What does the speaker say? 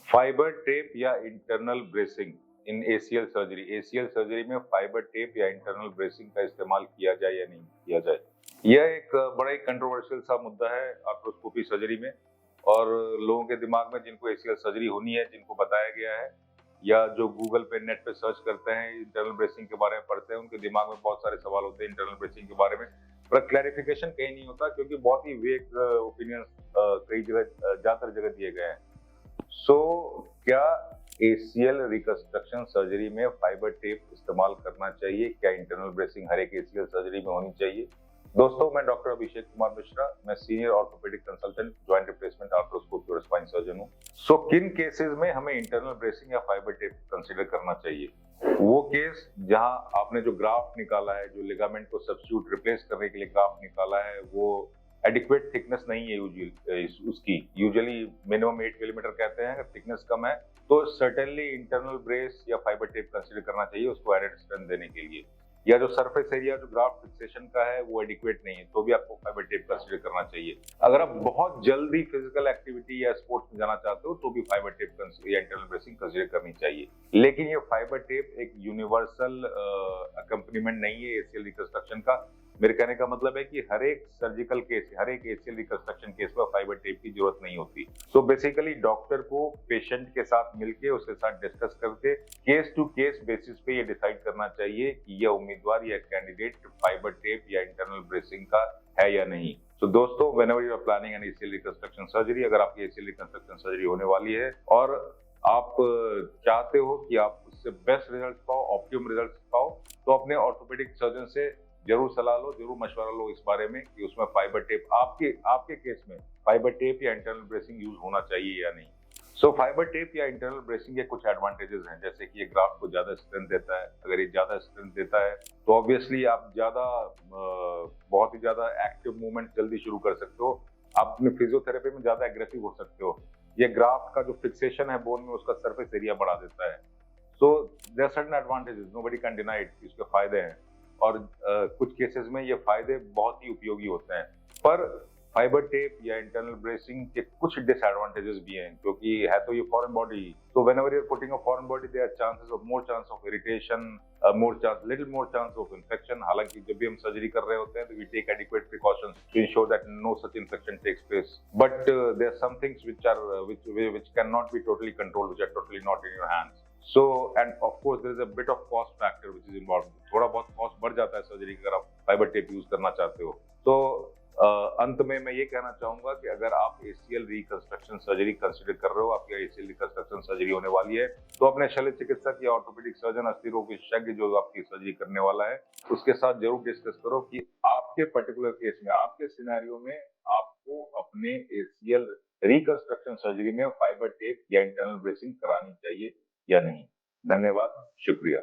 Fibre tape या internal bracing इन ACL surgery. ACL surgery में fibre tape या internal bracing का इस्तेमाल किया जाए या नहीं किया जाए, यह एक बड़ा ही कंट्रोवर्शियल सा मुद्दा है आर्थ्रोस्कोपी सर्जरी में। और लोगों के दिमाग में जिनको एसीएल सर्जरी होनी है, जिनको बताया गया है, या जो गूगल पे नेट पे सर्च करते हैं, इंटरनल ब्रेसिंग के बारे में पढ़ते हैं, उनके दिमाग में बहुत सारे सवाल होते हैं इंटरनल ब्रेसिंग के बारे में, पर क्लैरिफिकेशन कहीं नहीं होता क्योंकि बहुत ही वेग ओपिनियन कई जगह ज्यादातर जगह दिए गए हैं। सो क्या एसीएल रिकंस्ट्रक्शन सर्जरी में फाइबर टेप इस्तेमाल करना चाहिए? क्या इंटरनल ब्रेसिंग हर एक एसीएल सर्जरी में होनी चाहिए? दोस्तों, मैं डॉक्टर अभिषेक कुमार मिश्रा, मैं senior orthopaedic consultant, joint replacement, arthroscopy और स्पाइन सर्जन हूँ। सो किन केसेस में हमें इंटरनल ब्रेसिंग या फाइबर टेप कंसीडर करना चाहिए? वो केस जहां आपने जो ग्राफ्ट निकाला है, जो लिगामेंट को सब्स्टिट्यूट रिप्लेस करने के लिए ग्राफ्ट निकाला है, वो एडिक्वेट थिकनेस नहीं है उसकी। यूजुअली मिनिमम 8 मिलीमीटर कहते हैं, अगर थिकनेस कम है तो सर्टेनली इंटरनल ब्रेस या फाइबर टेप कंसीडर करना चाहिए उसको एडेड स्ट्रेंथ देने के लिए। या जो सरफेस एरिया जो ग्राफ्ट फिक्सेशन का है वो एडिक्वेट नहीं है तो भी आपको फाइबर टेप कंसीडर करना चाहिए। अगर आप बहुत जल्दी फिजिकल एक्टिविटी या स्पोर्ट्स में जाना चाहते हो तो भी फाइबर टेप या इंटरनल ब्रेसिंग कंसीडर करनी चाहिए। लेकिन ये फाइबर टेप एक यूनिवर्सल अकम्पनीमेंट नहीं है एसीएल रिकंस्ट्रक्शन का। मेरे कहने का मतलब है कि हर एक सर्जिकल केस, हर एक एसीएल रिकंस्ट्रक्शन केस में फाइबर टेप की जरूरत नहीं होती। सो बेसिकली डॉक्टर को पेशेंट के साथ मिलके उसके साथ डिस्कस करके केस टू केस बेसिस पे ये डिसाइड करना चाहिए कि यह उम्मीदवार या कैंडिडेट फाइबर टेप या इंटरनल ब्रेसिंग का है या नहीं। तो दोस्तों, whenever you are planning an ACL reconstruction surgery, अगर आपकी एसीएल रिकंस्ट्रक्शन सर्जरी होने वाली है और आप चाहते हो कि आप उससे बेस्ट रिजल्ट पाओ, ऑप्टिमम रिजल्ट पाओ, तो अपने ऑर्थोपेडिक सर्जन से जरूर सलाह लो, जरूर मशवरा लो इस बारे में कि उसमें फाइबर टेप आपके केस में फाइबर टेप या इंटरनल ब्रेसिंग यूज होना चाहिए या नहीं। सो फाइबर टेप या इंटरनल ब्रेसिंग के कुछ एडवांटेजेस हैं, जैसे कि ये ग्राफ्ट को ज्यादा स्ट्रेंथ देता है। अगर ये ज्यादा स्ट्रेंथ देता है तो ऑब्वियसली आप बहुत ही ज्यादा एक्टिव मूवमेंट जल्दी शुरू कर सकते हो। आप अपने फिजियोथेरेपी में ज्यादा एग्रेसिव हो सकते हो। ये ग्राफ्ट का जो फिक्सेशन है बोन में, उसका सरफेस एरिया बढ़ा देता है। So there are certain advantages, nobody can deny it, इसके फायदे हैं। और कुछ केसेस में ये फायदे बहुत ही उपयोगी होते हैं। पर फाइबर टेप या इंटरनल ब्रेसिंग के कुछ डिसएडवांटेजेस भी हैं, क्योंकि है तो ये foreign body. So whenever you are putting a foreign body, there are chances of more chance of irritation, little more chance of infection. हालांकि जब भी हम सर्जरी कर रहे होते हैं तो we take adequate precautions to ensure that no such infection takes place, but there are some things which cannot be totally controlled, which are totally not in your hands. So, and of course there is a bit of cost factor which is involved. थोड़ा बहुत cost बढ़ जाता है surgery का अगर आप fibre tape use करना चाहते हो। तो अंत में मैं ये कहना चाहूंगा कि अगर आप एसीएल रिकंस्ट्रक्शन सर्जरी कंसीडर कर रहे हो, आपकी एसीएल रिकंस्ट्रक्शन सर्जरी होने वाली है, तो अपने शल्य चिकित्सक या ऑर्थोपेडिक सर्जन, अस्थि रोग विशेषज्ञ जो आपकी सर्जरी करने वाला है, उसके साथ जरूर डिस्कस करो कि आपके पर्टिकुलर केस में, आपके सिनेरियो में आपको अपने एसीएल रिकंस्ट्रक्शन सर्जरी में फाइबर टेप या इंटरनल ब्रेसिंग करानी चाहिए या नहीं। धन्यवाद, शुक्रिया।